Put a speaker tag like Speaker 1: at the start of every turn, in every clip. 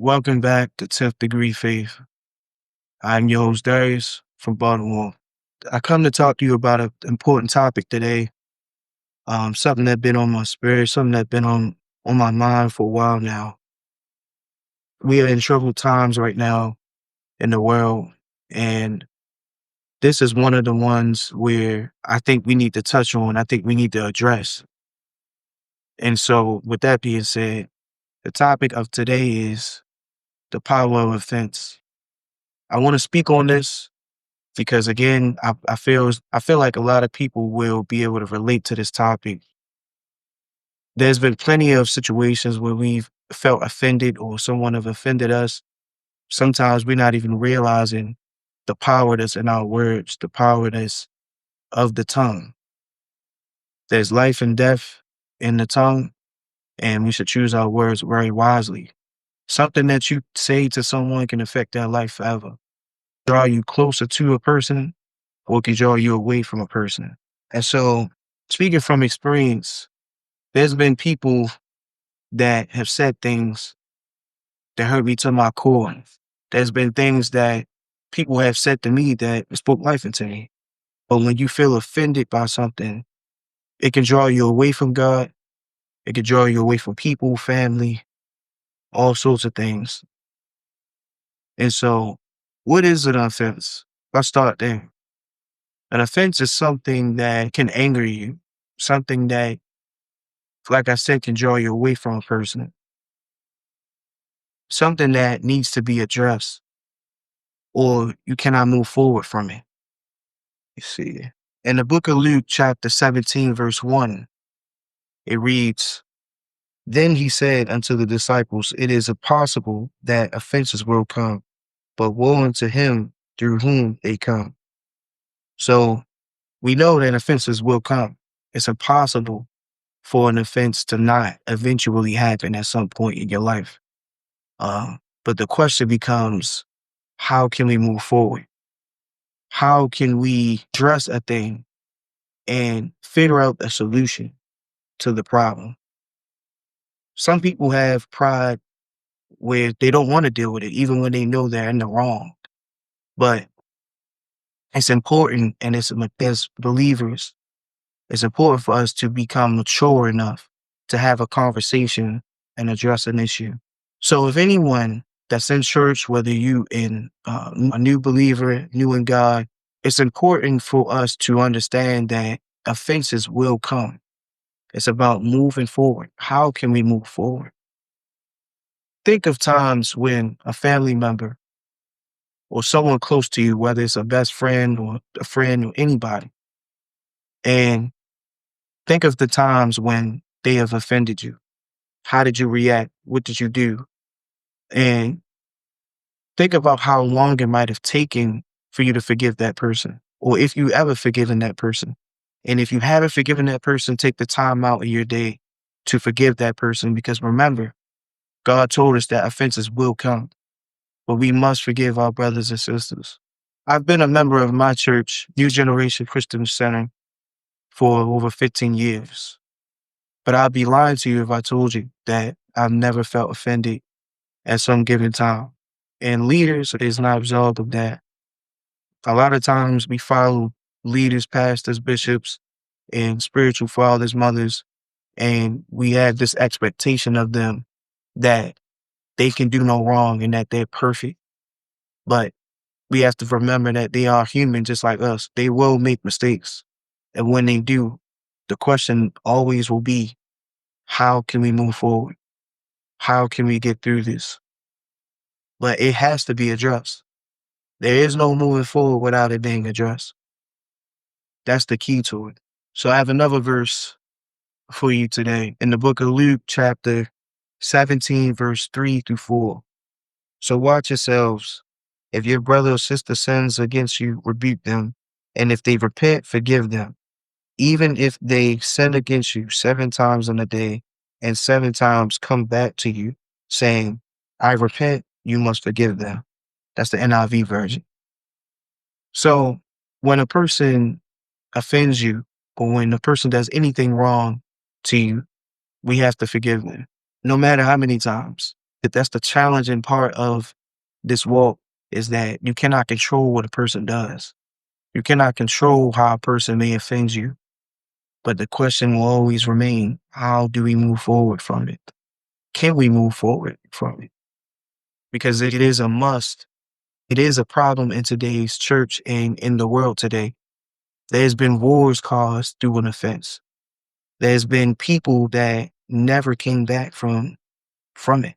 Speaker 1: Welcome back to 10th Degree Faith. I'm your host, Darius from Baltimore. I come to talk to you about an important topic today, something that's been on my spirit, something that's been on my mind for a while now. We are in troubled times right now in the world, and this is one of the ones where I think we need to touch on, I think we need to address. And so, with that being said, the topic of today is the power of offense. I want to speak on this because again, I feel like a lot of people will be able to relate to this topic. There's been plenty of situations where we've felt offended or someone have offended us. Sometimes we're not even realizing the power that's in our words, the power that's of the tongue. There's life and death in the tongue, and we should choose our words very wisely. Something that you say to someone can affect their life forever. Draw you closer to a person or can draw you away from a person. And so, speaking from experience, there's been people that have said things that hurt me to my core. There's been things that people have said to me that spoke life into me. But when you feel offended by something, it can draw you away from God. It can draw you away from people, family, all sorts of things. And so, what is an offense? Let's start there. An offense is something that can anger you, something that, like I said, can draw you away from a person, something that needs to be addressed, or you cannot move forward from it. You see, in the book of Luke, chapter 17, verse 1, it reads, Then he said unto the disciples, It is impossible that offenses will come, but woe unto him through whom they come. So we know that offenses will come. It's impossible for an offense to not eventually happen at some point in your life. But the question becomes, how can we move forward? How can we address a thing and figure out a solution to the problem? Some people have pride where they don't want to deal with it, even when they know they're in the wrong. But it's important, and as believers, it's important for us to become mature enough to have a conversation and address an issue. So if anyone that's in church, whether you in a new believer, new in God, it's important for us to understand that offenses will come. It's about moving forward. How can we move forward? Think of times when a family member or someone close to you, whether it's a best friend or a friend or anybody, and think of the times when they have offended you. How did you react? What did you do? And think about how long it might have taken for you to forgive that person, or if you ever forgiven that person. And if you haven't forgiven that person, take the time out of your day to forgive that person, because remember, God told us that offenses will come, but we must forgive our brothers and sisters. I've been a member of my church, New Generation Christian Center, for over 15 years. But I'd be lying to you if I told you that I've never felt offended at some given time. And leaders is not absolved of that. A lot of times we follow leaders, pastors, bishops, and spiritual fathers, mothers, and we have this expectation of them that they can do no wrong and that they're perfect. But we have to remember that they are human just like us. They will make mistakes. And when they do, the question always will be, how can we move forward? How can we get through this? But it has to be addressed. There is no moving forward without it being addressed. That's the key to it. So I have another verse for you today in the book of Luke, chapter 17, verse 3 through 4. So watch yourselves. If your brother or sister sins against you, rebuke them. And if they repent, forgive them. Even if they sin against you 7 times in a day and 7 times come back to you saying, I repent, you must forgive them. That's the NIV version. So when a person offends you or when a person does anything wrong to you, we have to forgive them, no matter how many times. But that's the challenging part of this walk, is that you cannot control what a person does. You cannot control how a person may offend you. But the question will always remain, how do we move forward from it? Can we move forward from it? Because it is a must. It is a problem in today's church and in the world today. There's been wars caused through an offense. There's been people that never came back from it.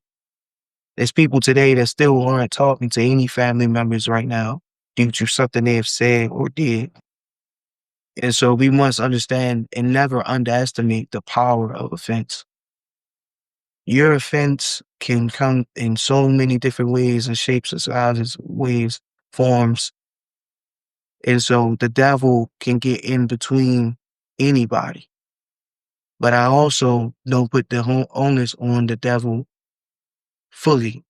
Speaker 1: There's people today that still aren't talking to any family members right now due to something they have said or did. And so we must understand and never underestimate the power of offense. Your offense can come in so many different ways and shapes and sizes, ways, forms. And so the devil can get in between anybody. But I also don't put the whole onus on the devil fully.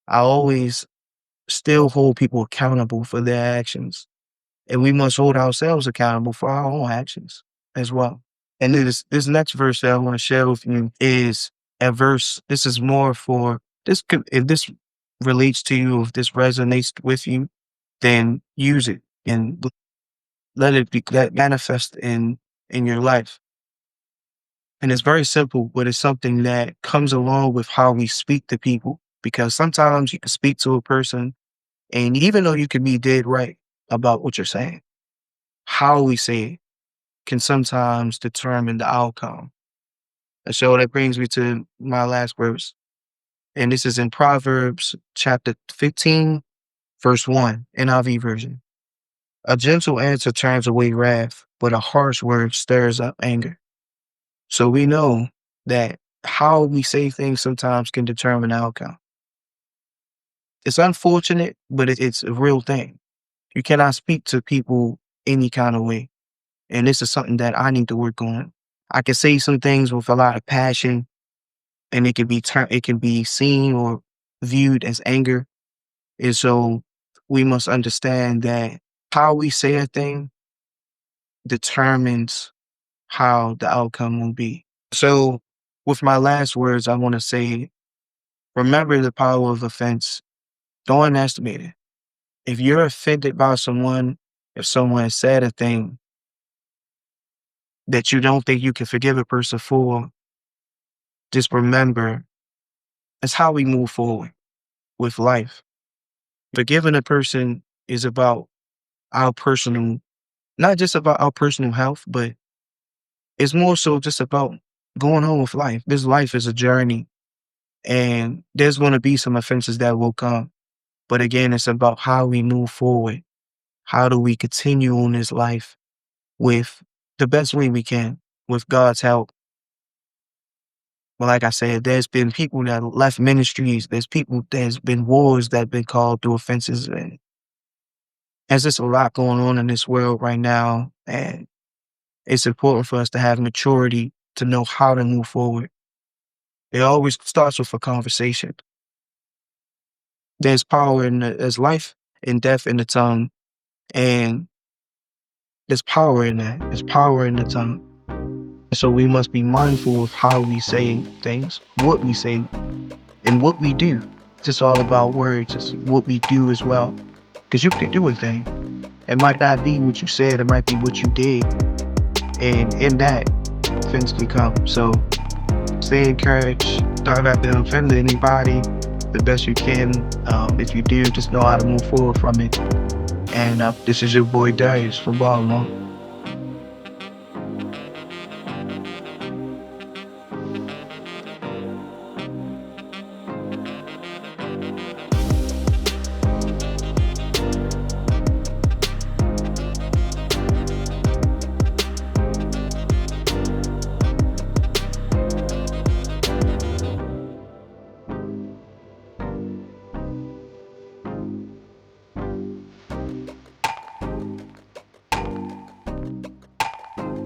Speaker 1: I always still hold people accountable for their actions. And we must hold ourselves accountable for our own actions as well. And this next verse that I want to share with you is a verse. This is more for this. If this relates to you, if this resonates with you, then use it and let it be that manifest in your life. And it's very simple, but it's something that comes along with how we speak to people. Because sometimes you can speak to a person, and even though you can be dead right about what you're saying, how we say it can sometimes determine the outcome. And so that brings me to my last verse. And this is in Proverbs chapter 15, verse 1, NIV version. A gentle answer turns away wrath, but a harsh word stirs up anger. So we know that how we say things sometimes can determine the outcome. It's unfortunate, but it's a real thing. You cannot speak to people any kind of way. And this is something that I need to work on. I can say some things with a lot of passion, and it can be seen or viewed as anger. And so we must understand that how we say a thing determines how the outcome will be. So with my last words, I want to say, remember the power of offense. Don't underestimate it. If you're offended by someone, if someone has said a thing that you don't think you can forgive a person for, just remember that's how we move forward with life. Forgiving a person is about our personal, not just about our personal health, but it's more so just about going on with life. This life is a journey, and there's going to be some offenses that will come. But again, it's about how we move forward. How do we continue on this life with the best way we can, with God's help? But like I said, there's been people that left ministries. There's been wars that have been called through offenses. And there's just a lot going on in this world right now. And it's important for us to have maturity to know how to move forward. It always starts with a conversation. There's life and death in the tongue. And there's power in that. There's power in the tongue. So we must be mindful of how we say things, what we say, and what we do. It's just all about words. It's what we do as well. Because you can do a thing. It might not be what you said. It might be what you did. And in that, offense can come. So stay encouraged. Try not to offend anybody the best you can. If you do, just know how to move forward from it. And this is your boy Darius from Baltimore.